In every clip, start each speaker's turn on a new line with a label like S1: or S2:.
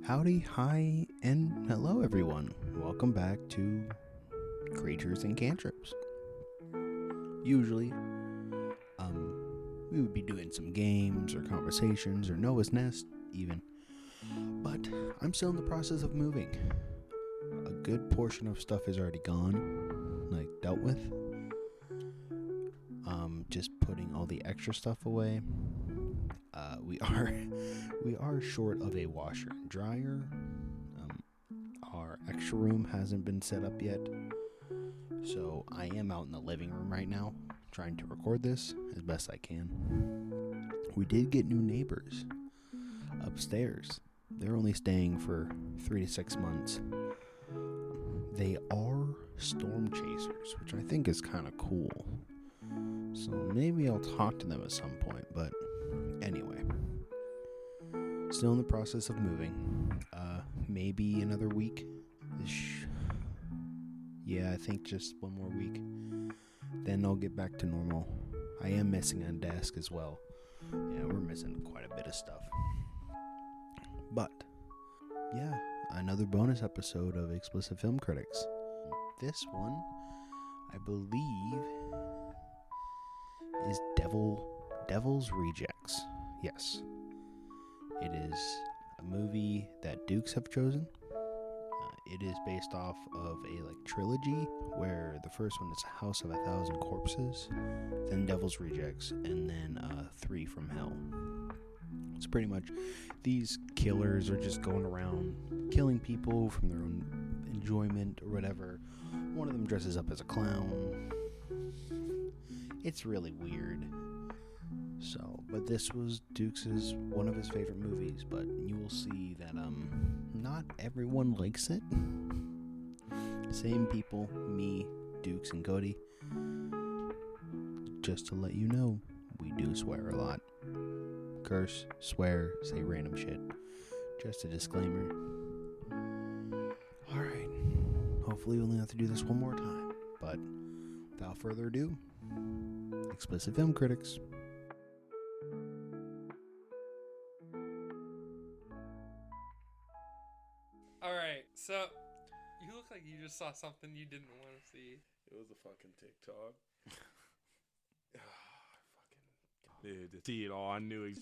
S1: Howdy, hi, and hello everyone. Welcome back to Creatures and Cantrips. Usually, we would be doing some games or conversations or Noah's Nest even. But I'm still in the process of moving. A good portion of stuff is already gone, like dealt with. Just putting all the extra stuff away. We are short of a washer and dryer. Our extra room hasn't been set up yet, so I am out in the living room right now trying to record this as best I can. We did get new neighbors upstairs. They're only staying for 3 to 6 months. They are storm chasers, which I think is kind of cool. So maybe I'll talk to them at some point, but anyway. Still in the process of moving. Maybe another week. Yeah, I think just one more week. Then I'll get back to normal. I am missing a desk as well. Yeah, we're missing quite a bit of stuff. But, yeah, another bonus episode of Explicit Film Critics. This one, I believe, is Devil's Rejects. Yes. It is a movie that Dukes have chosen. It is based off of a trilogy where the first one is House of 1,000 Corpses, then Devil's Rejects, and then 3 from Hell. It's pretty much these killers are just going around killing people from their own enjoyment or whatever. One of them dresses up as a clown. It's really weird. So, but this was Dukes' one of his favorite movies, but you will see that not everyone likes it. Same people, me, Dukes, and Cody. Just to let you know, we do swear a lot. Curse, swear, say random shit. Just a disclaimer. Alright, hopefully we'll only have to do this one more time, but without further ado, Explicit Film Critics.
S2: Alright, so you look like you just saw something you didn't want to see.
S3: It was a fucking TikTok. Dude, see it all. I knew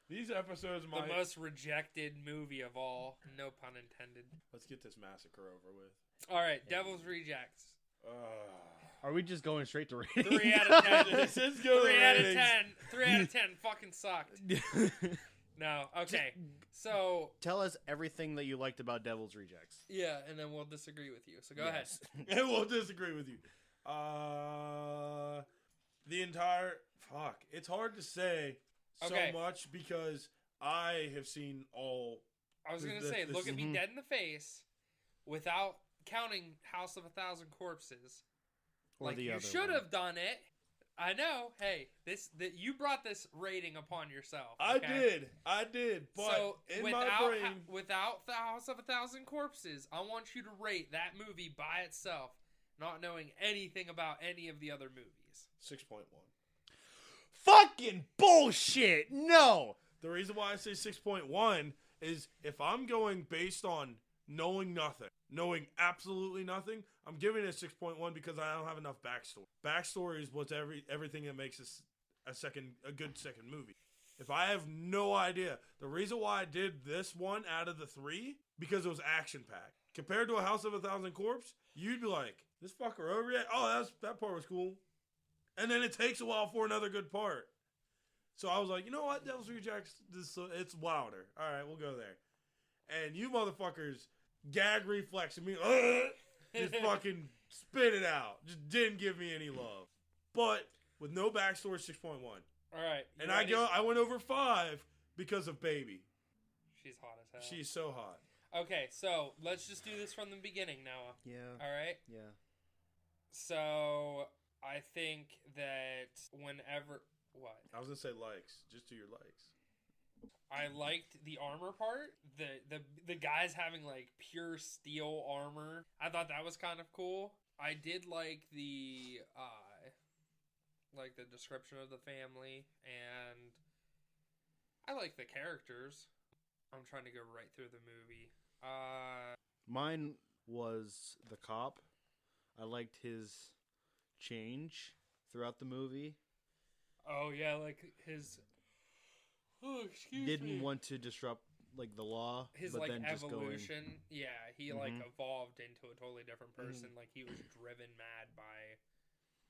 S3: these episodes might...
S2: The most rejected movie of all. No pun intended.
S3: Let's get this massacre over with.
S2: Alright, Devil's Rejects.
S4: Are we just going straight to ratings?
S2: 3 out of 10.
S3: Let's go
S2: 3 out of
S3: ratings.
S2: 10. 3 out of 10 fucking sucked. No, okay. So...
S4: Tell us everything that you liked about Devil's Rejects.
S2: Yeah, and then we'll disagree with you. So go ahead.
S3: And we'll disagree with you. The entire... Fuck. It's hard to say so much because I have seen all...
S2: I was going to say, look at me dead in the face without counting House of 1,000 Corpses.
S4: Or the
S2: you
S4: other
S2: should
S4: one.
S2: have done it. I know. Hey, you brought this rating upon yourself.
S3: Okay? I did. But
S2: so
S3: in
S2: without
S3: my brain...
S2: without the House of 1,000 Corpses, I want you to rate that movie by itself, not knowing anything about any of the other movies.
S3: 6.1.
S4: Fucking bullshit! No!
S3: The reason why I say 6.1 is if I'm going based on knowing nothing, knowing absolutely nothing, I'm giving it a 6.1 because I don't have enough backstory. Backstory is what's everything that makes this a good second movie. If I have no idea, the reason why I did this one out of the 3, because it was action-packed. Compared to a House of 1,000 Corpses, you'd be like, this fucker over yet? Oh, that part was cool. And then it takes a while for another good part. So I was like, you know what? Devil's Rejects, it's wilder. All right, we'll go there. And you motherfuckers, gag reflex and me, just fucking spit it out. Just didn't give me any love. But with no backstory, 6.1.
S2: All right.
S3: And I went over 5 because of Baby.
S2: She's hot as hell.
S3: She's so hot.
S2: Okay, so let's just do this from the beginning, Noah.
S4: Yeah.
S2: All right?
S4: Yeah.
S2: So I think that whenever... What?
S3: I was going to say likes. Just do your likes.
S2: I liked the armor part. The guys having pure steel armor. I thought that was kind of cool. I did like the description of the family, and I like the characters. I'm trying to go right through the movie.
S4: Mine was the cop. I liked his change throughout the movie.
S2: Oh yeah, like his. Oh, excuse me.
S4: Didn't want to disrupt like the law,
S2: His
S4: but
S2: like
S4: then just going.
S2: evolution. Yeah, he like
S4: Mhm.
S2: evolved into a totally different person. Like he was driven mad by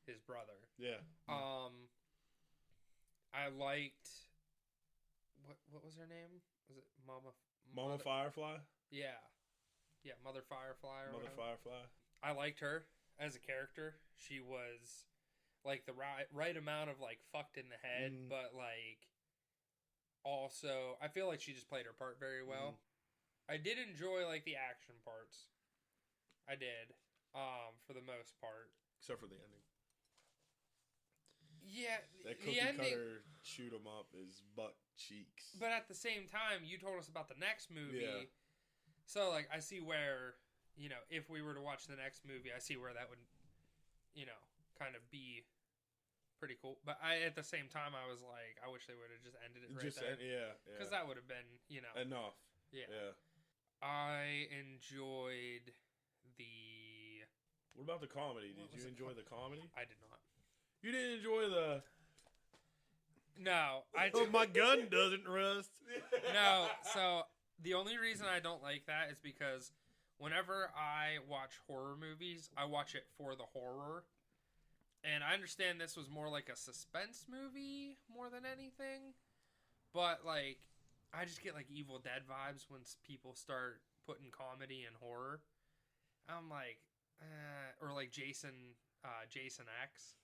S2: his brother.
S3: Yeah.
S2: I liked. What was her name? Was it
S3: Mama
S2: Mother-
S3: Firefly?
S2: Yeah, yeah, Mother Firefly or
S3: Mother
S2: whatever.
S3: Firefly?
S2: I liked her as a character. She was like the right amount of like fucked in the head, but like also I feel like she just played her part very well. I did enjoy like the action parts. I did, for the most part.
S3: Except for the ending.
S2: Yeah,
S3: That
S2: the
S3: cookie
S2: ending.
S3: cutter shoot 'em up is butt cheeks.
S2: But at the same time, you told us about the next movie.
S3: Yeah.
S2: So, like, I see where, if we were to watch the next movie, I see where that would, kind of be pretty cool. But at the same time, I was like, I wish they would have just ended it right there.
S3: Yeah.
S2: Because that would have been,
S3: Enough.
S2: Yeah.
S3: Yeah.
S2: I enjoyed the...
S3: What about the comedy?
S2: What
S3: Did
S2: was
S3: you
S2: the
S3: enjoy the comedy?
S2: I did not.
S3: You didn't enjoy the...
S2: No.
S4: Oh, my gun doesn't rust.
S2: No, so the only reason I don't like that is because whenever I watch horror movies, I watch it for the horror. And I understand this was more like a suspense movie more than anything. But, like, I just get, like, Evil Dead vibes when people start putting comedy and horror. I'm like, or like Jason X.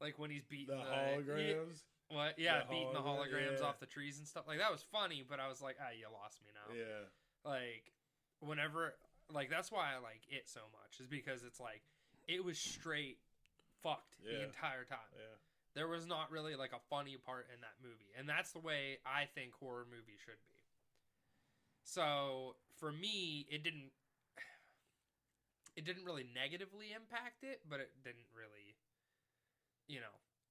S2: Like when he's beating
S3: The holograms?
S2: What? Yeah,
S3: The
S2: beating the holograms
S3: yeah.
S2: off the trees and stuff. Like, that was funny, but I was like, you lost me now.
S3: Yeah.
S2: Like, whenever... Like, that's why I like it so much, is because it's like, it was straight fucked the entire time.
S3: Yeah.
S2: There was not really, like, a funny part in that movie. And that's the way I think horror movies should be. So, for me, it didn't really negatively impact it, but it didn't really,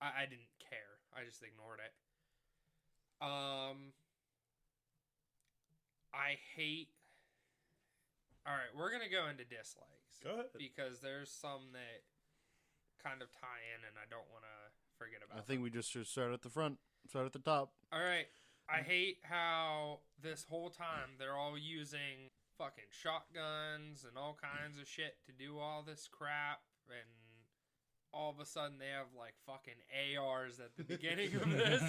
S2: I didn't care. I just ignored it. I hate... Alright, we're going to go into dislikes.
S3: Go ahead.
S2: Because there's some that kind of tie in, and I don't want to forget about
S4: I think we just should start at the front, start at the top.
S2: Alright, I hate how this whole time they're all using fucking shotguns and all kinds of shit to do all this crap, and all of a sudden they have like fucking ARs at the beginning of this.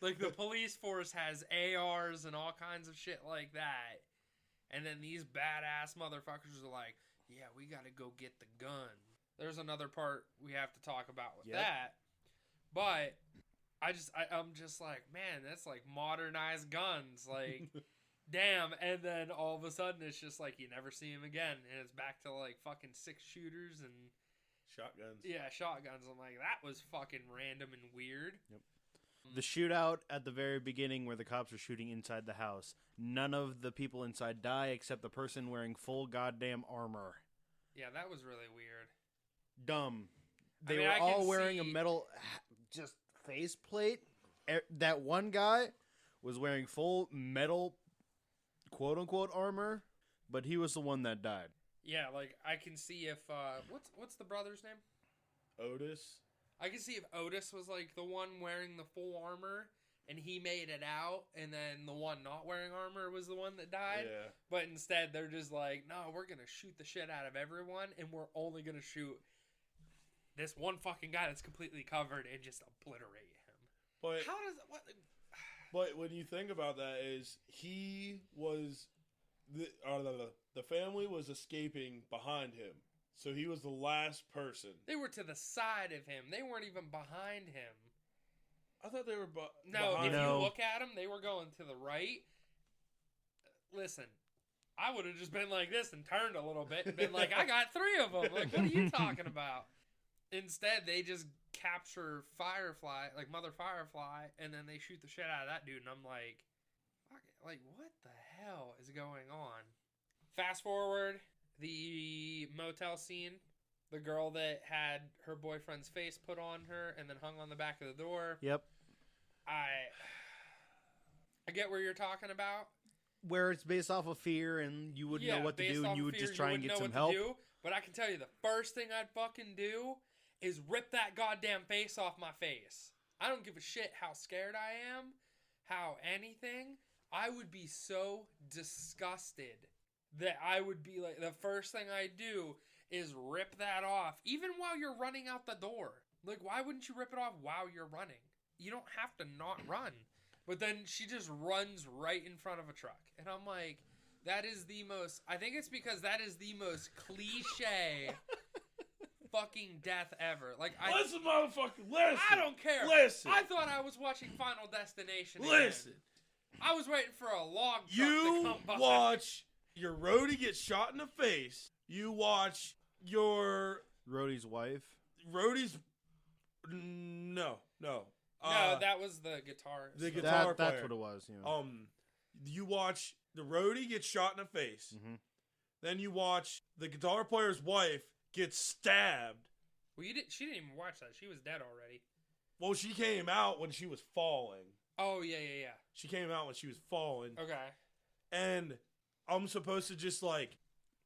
S2: Like the police force has ARs and all kinds of shit like that. And then these badass motherfuckers are like, yeah, we gotta go get the gun. There's another part we have to talk about with that. But I'm just like, man, that's like modernized guns. Like, damn. And then all of a sudden it's just like you never see him again. And it's back to like fucking 6 shooters and
S3: Shotguns.
S2: yeah, shotguns. I'm like, that was fucking random and weird.
S4: Yep. The shootout at the very beginning where the cops are shooting inside the house. None of the people inside die except the person wearing full goddamn armor.
S2: Yeah, that was really weird.
S4: Dumb. They
S2: mean,
S4: were
S2: I can
S4: all wearing a
S2: see-
S4: metal just faceplate. That one guy was wearing full metal quote unquote armor, but he was the one that died.
S2: Yeah, like I can see if what's the brother's name?
S3: Otis.
S2: I can see if Otis was like the one wearing the full armor and he made it out, and then the one not wearing armor was the one that died.
S3: Yeah.
S2: But instead, they're just like, no, we're gonna shoot the shit out of everyone, and we're only gonna shoot this one fucking guy that's completely covered and just obliterate him.
S3: But
S2: How does what?
S3: But when you think about that, is he was the family was escaping behind him, so he was the last person.
S2: They were to the side of him. They weren't even behind him.
S3: I thought they were
S2: No,
S3: behind
S2: if
S3: him.
S2: you look at them, they were going to the right. Listen, I would have just been like this and turned a little bit and been like, I got 3 of them. Like, what are you talking about? Instead, they just capture Firefly, like Mother Firefly, and then they shoot the shit out of that dude. And I'm like, fuck it, like, what the hell is going on? Fast forward, the motel scene. The girl that had her boyfriend's face put on her and then hung on the back of the door.
S4: Yep.
S2: I get where you're talking about.
S4: where it's based off of fear and you wouldn't know what to
S2: based
S4: do
S2: off
S4: and you
S2: of
S4: would
S2: fear,
S4: just try and
S2: wouldn't
S4: get
S2: know
S4: some
S2: what to
S4: help.
S2: do, but I can tell you the first thing I'd fucking do is rip that goddamn face off my face. I don't give a shit how scared I am, how anything. I would be so disgusted that I would be like, the first thing I do is rip that off, even while you're running out the door. Like, why wouldn't you rip it off while you're running? You don't have to not run. But then she just runs right in front of a truck. And I'm like, that is the most... I think it's because that is the most cliche fucking death ever. Like,
S3: Listen, motherfucker, listen.
S2: I don't care.
S3: Listen.
S2: I thought I was watching Final Destination again.
S3: Listen.
S2: I was waiting for a log truck to
S3: You
S2: come by.
S3: watch your roadie get shot in the face. You watch your
S4: Rhodey's wife.
S3: roadie's... No.
S2: No, that was the guitarist.
S3: the guitar
S4: That's
S3: player.
S4: what it was. You know.
S3: You watch the roadie get shot in the face.
S4: Mhm.
S3: Then you watch the guitar player's wife get stabbed.
S2: Well, she didn't even watch that. She was dead already.
S3: Well, she came out when she was falling.
S2: Oh, yeah.
S3: She came out when she was falling.
S2: Okay.
S3: And I'm supposed to just, like,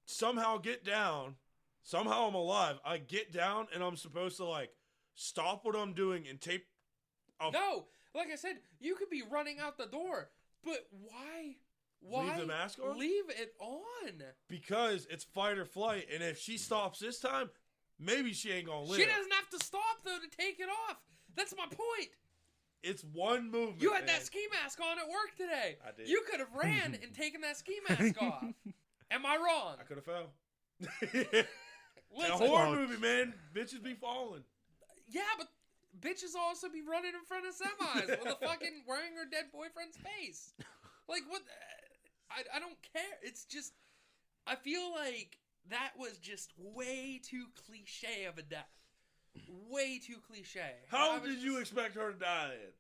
S3: somehow get down. Somehow I'm alive. I get down, and I'm supposed to, like, stop what I'm doing and tape...
S2: No, like I said, you could be running out the door, but why?
S3: Leave the mask on?
S2: Leave it on.
S3: Because it's fight or flight, and if she stops this time, maybe she ain't gonna live.
S2: She doesn't have to stop, though, to take it off. That's my point.
S3: It's one movement.
S2: You had
S3: man.
S2: that ski mask on at work today.
S3: I did.
S2: You could have ran and taken that ski mask off. Am I wrong?
S3: I could have fell.
S2: Listen,
S3: a horror movie, man. Bitches be falling.
S2: yeah, but bitches also be running in front of semis with a fucking wearing her dead boyfriend's face. Like, what? I don't care. It's just, I feel like that was just way too cliche of a death. Way too cliche.
S3: How did you expect her to die then?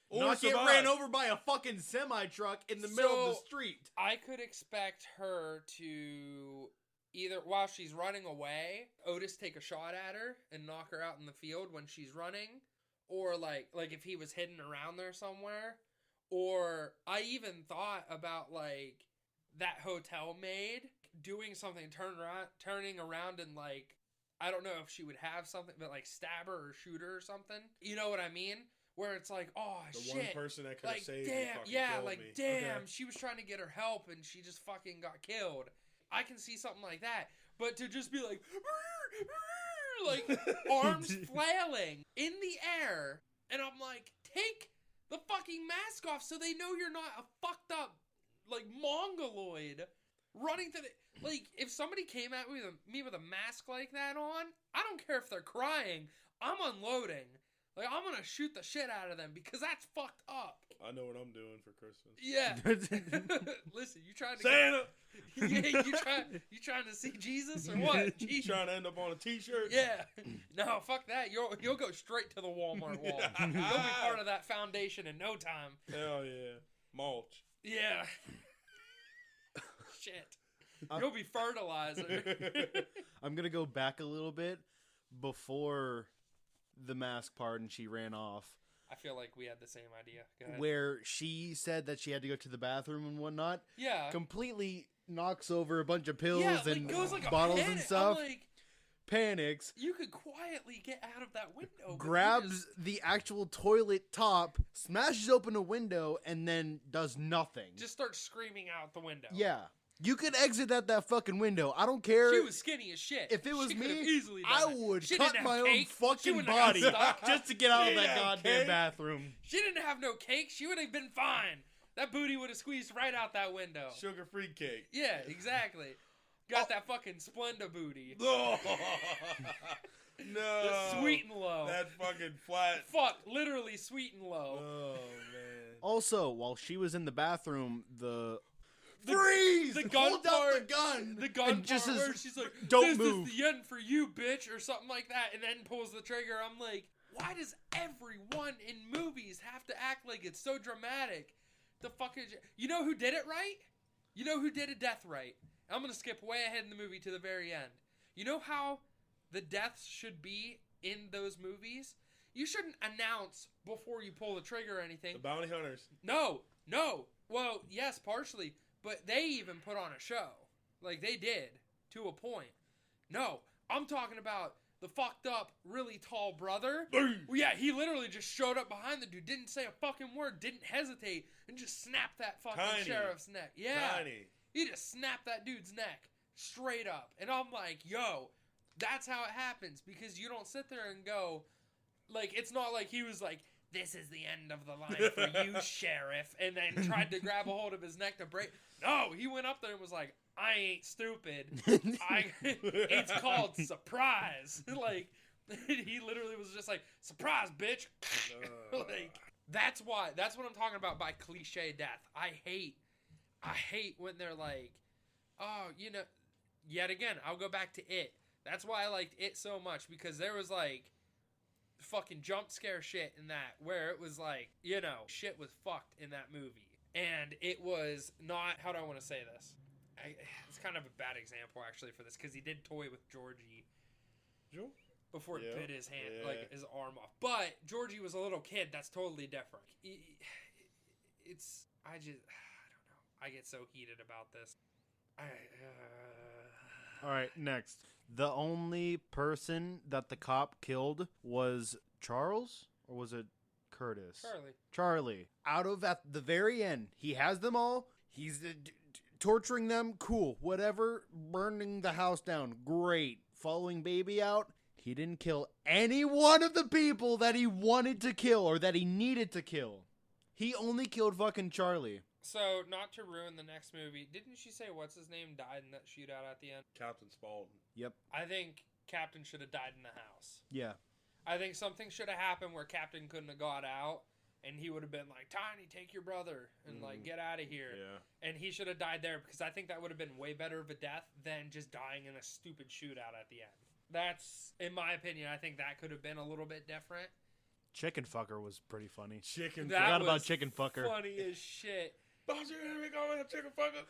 S3: Or
S4: Not get
S3: survive?
S4: ran over by a fucking semi-truck in the middle of the
S2: So-
S4: street.
S2: I could expect her to either, while she's running away, Otis take a shot at her and knock her out in the field when she's running. Or like if he was hidden around there somewhere. Or I even thought about like that hotel maid doing something, turning around and like, I don't know if she would have something, but like stab her or shoot her or something. You know what I mean? Where it's like, oh
S3: The
S2: shit.
S3: one person that could have
S2: Like,
S3: saved
S2: damn,
S3: me fucking
S2: yeah,
S3: killed
S2: like,
S3: me.
S2: damn,
S3: Okay.
S2: she was trying to get her help and she just fucking got killed. I can see something like that. But to just be like, like, arms flailing in the air, and I'm like, take the fucking mask off so they know you're not a fucked up, like, mongoloid running through the... Like, if somebody came at me with a mask like that on, I don't care if they're crying, I'm unloading. Like, I'm gonna shoot the shit out of them because that's fucked up.
S3: I know what I'm doing for Christmas.
S2: Yeah. Listen, you trying to
S3: Santa!
S2: yeah, you trying to see Jesus or what? Jesus.
S3: Trying to end up on a t-shirt?
S2: Yeah. No, fuck that. You'll go straight to the Walmart wall. You'll be part of that foundation in no time.
S3: Hell yeah. Mulch.
S2: Yeah. Shit. You'll be fertilizer.
S4: I'm gonna go back a little bit before the mask part and she ran off.
S2: I feel like we had the same idea. Go ahead.
S4: Where she said that she had to go to the bathroom and whatnot.
S2: Yeah.
S4: Completely knocks over a bunch of pills
S2: Yeah, like,
S4: and
S2: goes like a
S4: bottles
S2: panic.
S4: and stuff.
S2: I'm like,
S4: Panics.
S2: you could quietly get out of that window. but you
S4: Grabs
S2: just-
S4: the actual toilet top, smashes open a window, and then does nothing.
S2: just start screaming out the window.
S4: Yeah. You could exit at that fucking window. I don't care.
S2: She was skinny as shit.
S4: If it was
S2: She
S4: me,
S2: could've easily done
S4: I
S2: it.
S4: would
S2: She
S4: cut
S2: didn't have
S4: my own
S2: cake. She
S4: fucking
S2: wouldn't have
S4: body
S2: got stuck.
S4: just to get out of
S3: She
S4: that
S3: didn't have
S4: goddamn
S3: cake.
S4: bathroom.
S2: She didn't have no cake. She would have been fine. That booty would have squeezed right out that window.
S3: Sugar-free cake.
S2: Yeah, exactly. Got that fucking Splenda booty.
S3: No. No.
S2: The sweet and low.
S3: That fucking flat.
S2: Fuck, literally sweet and low.
S3: Oh, man.
S4: Also, while she was in the bathroom,
S3: Freeze!
S2: The gun
S4: Hold out
S2: part,
S4: the gun!
S2: The gun
S4: and just
S2: part
S4: as-
S2: where she's like,
S4: don't
S2: this
S4: move.
S2: is the end for you, bitch, or something like that, and then pulls the trigger. I'm like, why does everyone in movies have to act like it's so dramatic? The fuck is... You know who did it right? You know who did a death right? I'm going to skip way ahead in the movie to the very end. You know how the deaths should be in those movies? You shouldn't announce before you pull the trigger or anything.
S3: The bounty hunters.
S2: No. Well, yes, partially. But they even put on a show. Like, they did, to a point. No, I'm talking about the fucked up, really tall brother. Well, yeah, he literally just showed up behind the dude, didn't say a fucking word, didn't hesitate, and just snapped that fucking sheriff's neck. Yeah.
S3: Tiny.
S2: He just snapped that dude's neck straight up. And I'm like, yo, that's how it happens. Because you don't sit there and go, like, it's not like he was like, this is the end of the line for you, sheriff, and then tried to grab a hold of his neck to break. No, he went up there and was like, I ain't stupid. It's called surprise. Like, he literally was just like, surprise, bitch. Like, that's what I'm talking about by cliche death. I hate when they're like, oh, you know, yet again, I'll go back to It. That's why I liked It so much, because there was like fucking jump scare shit in that, where it was like, you know, shit was fucked in that movie. And it was not, how do I want to say this? It's kind of a bad example, actually, for this, because he did toy with Georgie before it bit his hand, like his arm off. But Georgie was a little kid. That's totally different. I don't know. I get so heated about this.
S4: All right, next. The only person that the cop killed was Charles, or was it Curtis? Charlie. Out of at the very end, he has them all. He's torturing them. Cool. Whatever. Burning the house down. Great. Following baby out. He didn't kill any one of the people that he wanted to kill or that he needed to kill. He only killed fucking Charlie.
S2: So, not to ruin the next movie, didn't she say what's his name died in that shootout at the end?
S3: Captain Spaulding.
S4: Yep.
S2: I think Captain should have died in the house.
S4: Yeah.
S2: I think something should have happened where Captain couldn't have got out, and he would have been like, Tiny, take your brother, and like, get out of here.
S3: Yeah.
S2: And he should have died there, because I think that would have been way better of a death than just dying in a stupid shootout at the end. That's, in my opinion, I think that could have been a little bit different.
S4: Chicken fucker was pretty funny.
S2: Forgot
S4: about chicken fucker.
S2: Funny as shit.
S3: Boss, you're gonna make me a chicken fucker.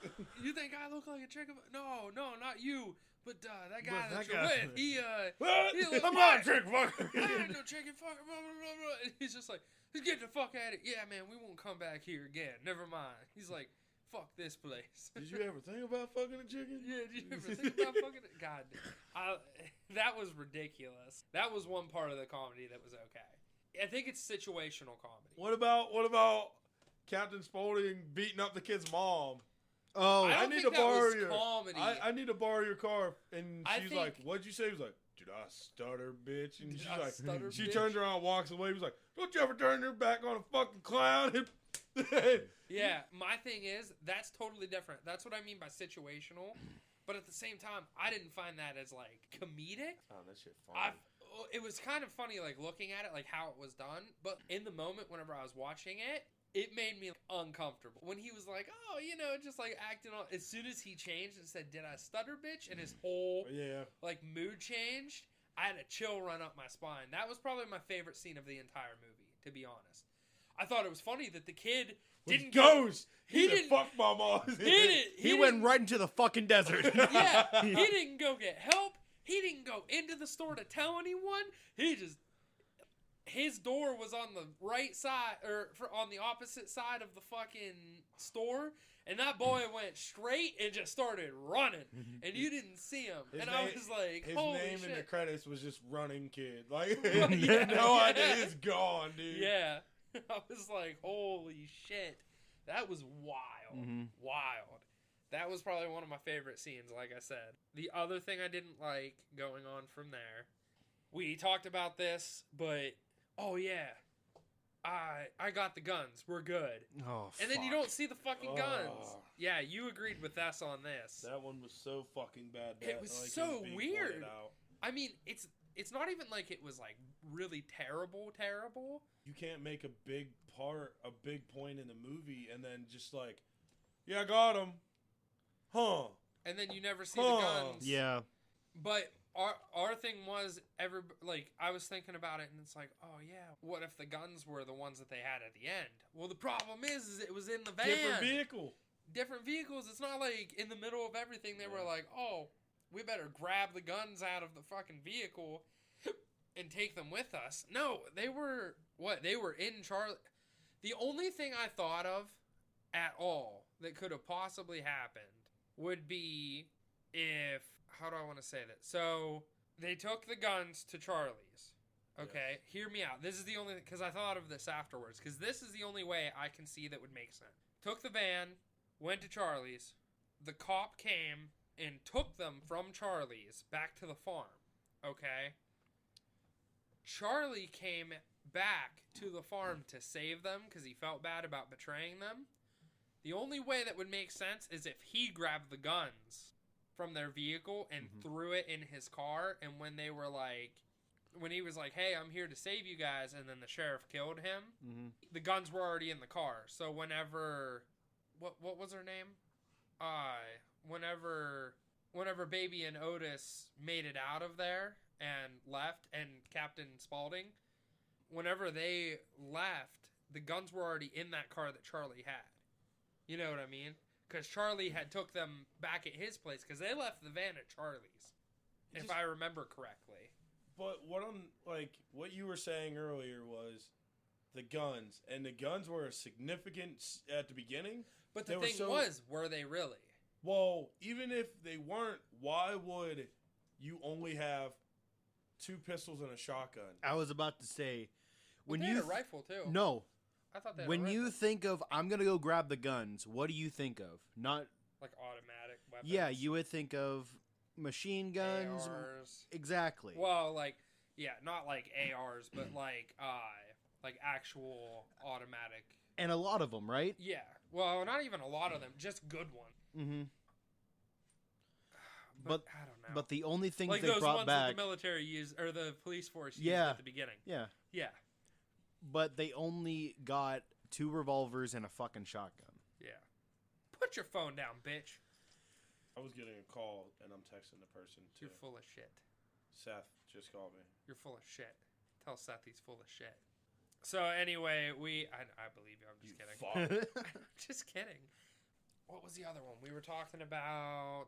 S2: You think I look like a chicken? No, not you. But that guy
S4: But
S2: that
S4: that
S2: you're
S4: guy-
S2: with, he looks
S3: I'm
S2: white.
S3: not a chicken fucker.
S2: I ain't no chicken fucker. Blah, blah, blah, blah. And he's just like, let's get the fuck at it. Yeah, man, we won't come back here again. Never mind. He's like, fuck this place.
S3: Did you ever think about fucking a chicken?
S2: Yeah, did you ever think about fucking it? God, that was ridiculous. That was one part of the comedy that was okay. I think it's situational comedy.
S3: What about Captain Spaulding beating up the kid's mom?
S4: Oh,
S2: I
S3: I
S2: don't
S3: need
S2: think
S3: to
S2: that
S3: borrow
S2: was
S3: your
S2: comedy.
S3: I need to borrow your car, and
S2: I
S3: she's
S2: think-
S3: like, "What'd you say?" He was like, "Did I stutter, bitch?" And
S2: Did
S3: she's
S2: I
S3: like,
S2: stutter,
S3: she
S2: bitch?
S3: turns around, and walks away. He was like, "Don't you ever turn your back on a fucking clown?"
S2: Yeah, my thing is, that's totally different. That's what I mean by situational. But at the same time, I didn't find that as, like, comedic.
S3: Oh, that shit funny.
S2: It was kind of funny, like, looking at it, like, how it was done. But in the moment, whenever I was watching it, it made me uncomfortable. When he was like, oh, you know, just, like, acting all... As soon as he changed and said, did I stutter, bitch? And his whole, like, mood changed, I had a chill run up my spine. That was probably my favorite scene of the entire movie, to be honest. I thought it was funny that the kid didn't
S3: goes.
S2: He
S3: didn't
S2: didn't
S3: fuck my mom.
S4: he went right into the fucking desert.
S2: Yeah, he didn't go get help. He didn't go into the store to tell anyone. His door was on the right side, or on the opposite side of the fucking store, and that boy went straight and just started running, and you didn't see him. I was like,
S3: his
S2: holy
S3: name
S2: shit.
S3: in the credits was just Running Kid. Like,
S2: Yeah,
S3: no
S2: yeah.
S3: idea, he's gone, dude.
S2: Yeah, I was like, holy shit. That was wild. Wild. That was probably one of my favorite scenes, like I said. The other thing I didn't like going on from there, we talked about this, but, oh yeah, I got the guns. We're good.
S4: Oh,
S2: And then you
S4: fuck.
S2: don't see the fucking guns.
S3: Oh.
S2: Yeah, you agreed with us on this.
S3: That one was so fucking bad.
S2: It was so weird. I mean, it's not even like it was like really terrible.
S3: You can't make a big point in the movie and then just like, yeah, I got him. Huh.
S2: And then you never see the guns.
S4: Yeah.
S2: But our thing was, I was thinking about it, and it's like, oh yeah, what if the guns were the ones that they had at the end? Well, the problem is it was in the van. Different vehicles. It's not like in the middle of everything they were like, oh, we better grab the guns out of the fucking vehicle and take them with us. No, they were in Charlie. The only thing I thought of at all that could have possibly happened would be if, how do I want to say that? So they took the guns to Charlie's. Okay, yes. Hear me out. This is the only, because I thought of this afterwards, because this is the only way I can see that would make sense. Took the van, went to Charlie's. The cop came and took them from Charlie's back to the farm. Okay? Charlie came back to the farm to save them because he felt bad about betraying them. The only way that would make sense is if he grabbed the guns from their vehicle and threw it in his car, and when they were like, when he was like, hey, I'm here to save you guys, and then the sheriff killed him, the guns were already in the car. So whenever, what was her name? Whenever Baby and Otis made it out of there and left, and Captain Spaulding, whenever they left, the guns were already in that car that Charlie had. You know what I mean? Because Charlie had took them back at his place, because they left the van at Charlie's, if I remember correctly.
S3: But what you were saying earlier was the guns, and the guns were significant at the beginning.
S2: But the thing was, were they really?
S3: Well, even if they weren't, why would you only have 2 pistols and a shotgun?
S4: I was about to say,
S2: when you had a rifle too.
S4: No,
S2: I thought they had
S4: when
S2: a rifle.
S4: you think of I'm gonna go grab the guns, what do you think of? Not
S2: like automatic weapons.
S4: Yeah, you would think of machine guns.
S2: ARs.
S4: Exactly.
S2: Well, not like ARs, but like actual automatic.
S4: And a lot of them, right?
S2: Yeah. Well, not even a lot of them, just good ones.
S4: Mm-hmm.
S2: But I don't know.
S4: But the only thing
S2: like
S4: they
S2: those
S4: brought
S2: ones
S4: back,
S2: that the military used or the police force used
S4: Yeah.
S2: at the beginning.
S4: Yeah.
S2: Yeah.
S4: But they only got 2 revolvers and a fucking shotgun.
S2: Yeah. Put your phone down, bitch.
S3: I was getting a call, and I'm texting the person, too.
S2: You're full of shit.
S3: Seth just called me.
S2: You're full of shit. Tell Seth he's full of shit. So, anyway, I believe you. I'm just kidding.
S3: Fuck.
S2: Just kidding. What was the other one? We were talking about...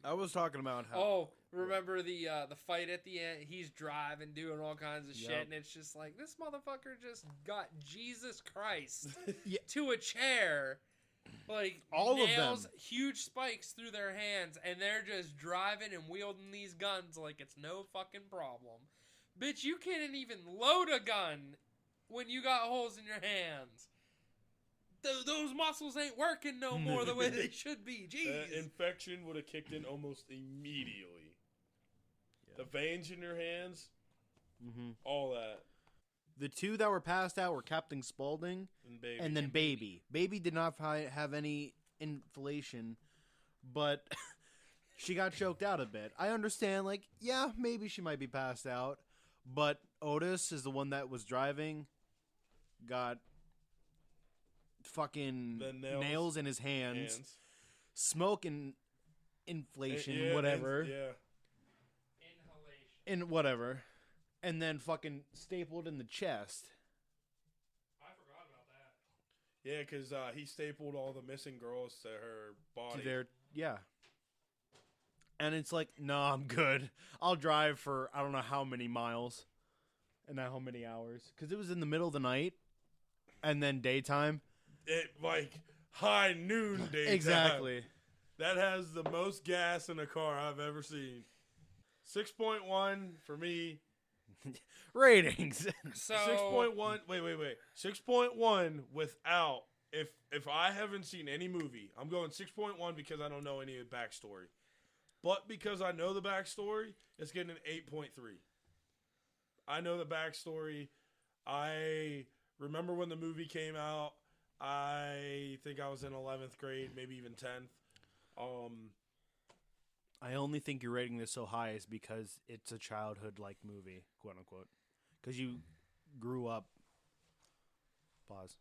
S4: I was talking about how...
S2: Oh, remember the fight at the end? He's driving, doing all kinds of shit, and it's just like, this motherfucker just got Jesus Christ to a chair. Like,
S4: all
S2: nails,
S4: of them.
S2: huge spikes through their hands, and they're just driving and wielding these guns like it's no fucking problem. Bitch, you can't even load a gun when you got holes in your hands. Those muscles ain't working no more the way they should be. Jeez.
S3: Infection would have kicked in almost immediately. Yeah. The veins in your hands, all that.
S4: The 2 that were passed out were Captain Spaulding and then Baby. Baby did not have any inflation, but she got choked out a bit. I understand, maybe she might be passed out, but Otis is the one that was driving, got fucking nails in his hands. Smoke and inflation, whatever.
S2: Inhalation.
S4: In whatever. And then fucking stapled in the chest.
S2: I forgot about that.
S3: Yeah, because he stapled all the missing girls to her body.
S4: Yeah. And it's like, no, I'm good. I'll drive for I don't know how many miles and how many hours. Because it was in the middle of the night and then daytime.
S3: High noon daytime.
S4: Exactly.
S3: That has the most gas in a car I've ever seen. 6.1 for me.
S4: Ratings.
S2: So
S3: 6.1. Wait. 6.1 without. If I haven't seen any movie, I'm going 6.1 because I don't know any of the backstory. But because I know the backstory, it's getting an 8.3. I know the backstory. I remember when the movie came out. I think I was in 11th grade, maybe even 10th.
S4: I only think you're rating this so high is because it's a childhood-like movie, quote unquote. Because you grew up. Pause.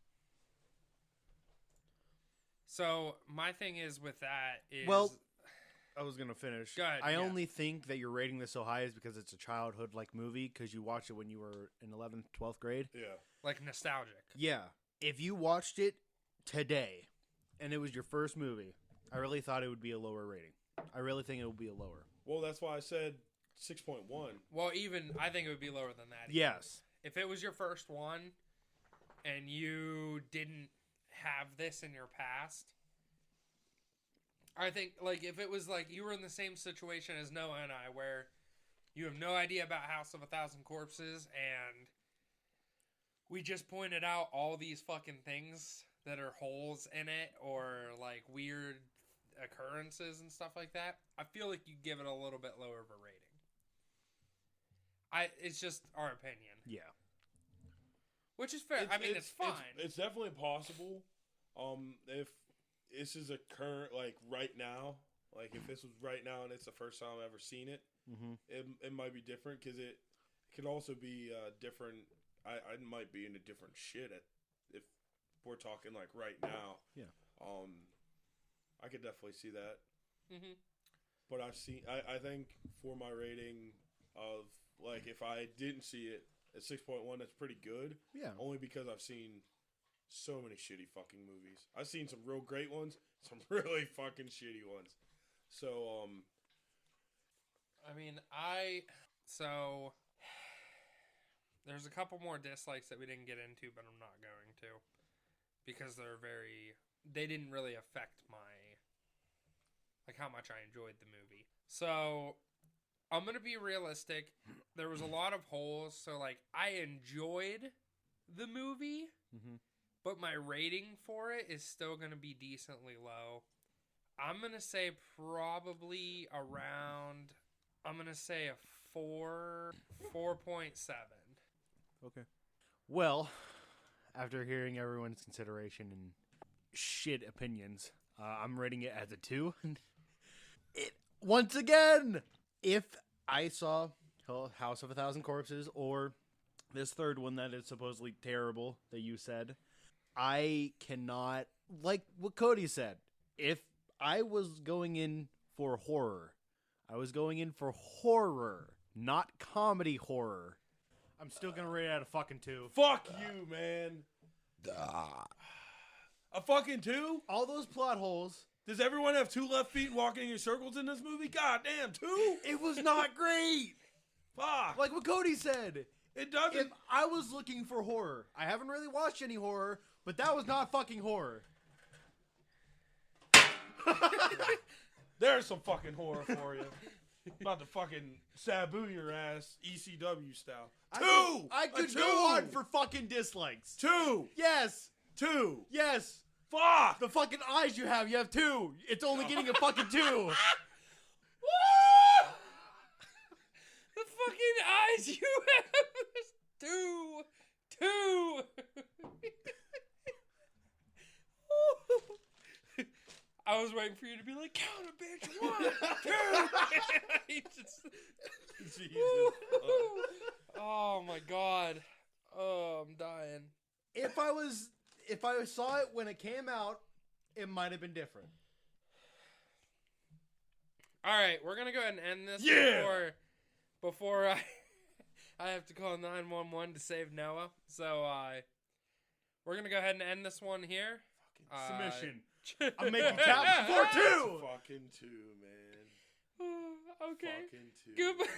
S2: So my thing is with that is...
S4: Well, I was going to finish.
S2: Go ahead,
S4: I only think that you're rating this so high is because it's a childhood-like movie because you watched it when you were in 11th, 12th grade.
S3: Yeah.
S2: Like nostalgic.
S4: Yeah. If you watched it today and it was your first movie, I really thought it would be a lower rating. I really think it would be a lower.
S3: Well, that's why I said 6.1.
S2: Well, I think it would be lower than that.
S4: Yes.
S2: If it was your first one and you didn't have this in your past. I think, like, if it was like you were in the same situation as Noah and I, where you have no idea about House of a Thousand Corpses, and we just pointed out all these fucking things that are holes in it, or like weird occurrences and stuff like that, I feel like you give it a little bit lower of a rating. It's just our opinion.
S4: Yeah.
S2: Which is fair. It's fine.
S3: It's definitely possible. If this is a current, like, right now, like, if this was right now and it's the first time I've ever seen it, it might be different, because it could also be different. I might be into different shit if we're talking, like, right now.
S4: Yeah.
S3: I could definitely see that.
S2: Mm-hmm.
S3: But I think for my rating of, like, if I didn't see it at 6.1, that's pretty good.
S4: Yeah.
S3: Only because I've seen so many shitty fucking movies. I've seen some real great ones, some really fucking shitty ones. So,
S2: So, there's a couple more dislikes that we didn't get into, but I'm not going to. Because they didn't really affect how much I enjoyed the movie. So, I'm going to be realistic. There was a lot of holes, so, like, I enjoyed the movie, but my rating for it is still going to be decently low. I'm going to say probably around, I'm going to say a 4.7.
S4: Okay. Well, after hearing everyone's consideration and shit opinions, I'm rating it as a 2. Once again, if I saw House of a Thousand Corpses or this third one that is supposedly terrible that you said, I cannot, like what Cody said, if I was going in for horror, not comedy horror, I'm still going to rate it at a fucking 2.
S3: fuck you, man. A fucking 2?
S4: All those plot holes.
S3: Does everyone have 2 left feet walking in circles in this movie? God damn, 2?
S4: It was not great.
S3: Fuck.
S4: Like what Cody said.
S3: It doesn't.
S4: If I was looking for horror, I haven't really watched any horror, but that was not fucking horror.
S3: There's some fucking horror for you. About to fucking Sabu your ass, ECW style. 2!
S4: I could
S3: A 2!
S4: go on for fucking dislikes.
S3: 2!
S4: Yes.
S3: 2!
S4: Yes.
S3: Fuck!
S4: The fucking eyes you have 2. It's only getting a fucking 2.
S2: The fucking eyes you have. 2. I was waiting for you to be like, count it, bitch. 1, 2.
S3: Jesus.
S2: Oh my god. Oh, I'm dying.
S4: If I saw it when it came out, it might have been different.
S2: All right, we're gonna go ahead and end this before I have to call 911 to save Noah. So we're gonna go ahead and end this one here.
S4: Submission. I'm making tap before 2.
S3: Fucking 2, man.
S2: Okay.
S3: Fucking 2.
S2: Goodbye.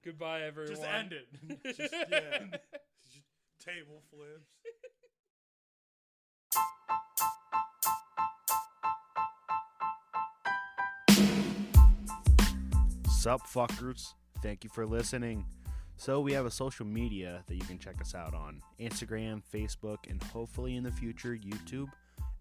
S2: Goodbye, everyone.
S4: Just end it.
S3: Just table flips.
S1: Sup, fuckers. Thank you for listening. So we have a social media that you can check us out on. Instagram, Facebook, and hopefully in the future, YouTube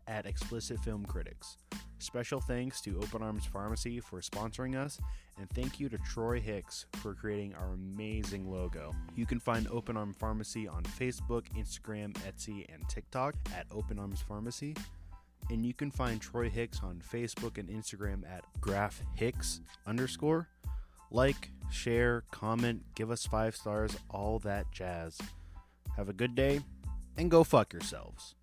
S1: at Explicit Film Critics. Special thanks to Open Arms Pharmacy for sponsoring us, and thank you to Troy Hicks for creating our amazing logo. You can find Open Arm Pharmacy on Facebook, Instagram, Etsy, and TikTok at Open Arms Pharmacy. And you can find Troy Hicks on Facebook and Instagram at GraphHicks_. Like, share, comment, give us 5 stars, all that jazz. Have a good day, and go fuck yourselves.